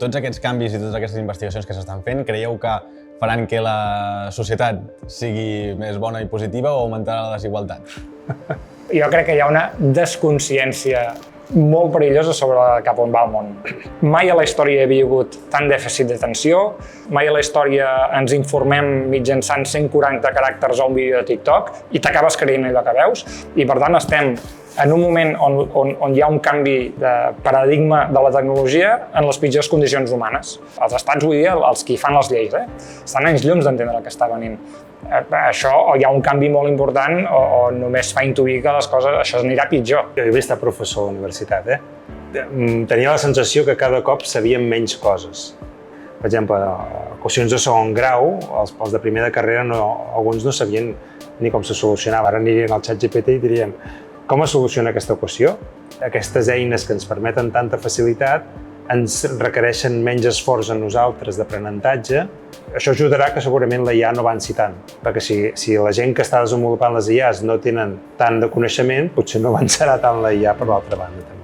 tots aquests canvis i totes aquestes investigacions que s'estan fent, creieu que faran que la societat sigui més bona i positiva o augmentarà la desigualtat? Jo crec que hi ha una desconsciència molt perillosa sobre cap on va el món. Mai a la història hi havia hagut tant dèficit d'atenció, mai a la història ens informem mitjançant 140 caràcters a un vídeo de TikTok i t'acabes creient allò que veus, i per tant estem en un moment on hi ha un canvi de paradigma de la tecnologia en les pitjors condicions humanes. Els estats, vull dir, els qui fan les lleis, estan anys llums d'entendre el que està venint. Això o hi ha un canvi molt important o només fa intuir que les coses, això anirà pitjor. Jo havia estat professor a la universitat, Tenia la sensació que cada cop sabíem menys coses. Per exemple, qüestions de segon grau, els de primer de carrera, alguns no sabien ni com se solucionava. Ara anirien al ChatGPT i dirien com es soluciona aquesta equació? Aquestes eines que ens permeten tanta facilitat ens requereixen menys esforç a nosaltres d'aprenentatge. Això ajudarà que segurament la IA no avanci tant, perquè si la gent que està desenvolupant les IAs no tenen tant de coneixement, potser no avançarà tant la IA per l'altra banda també.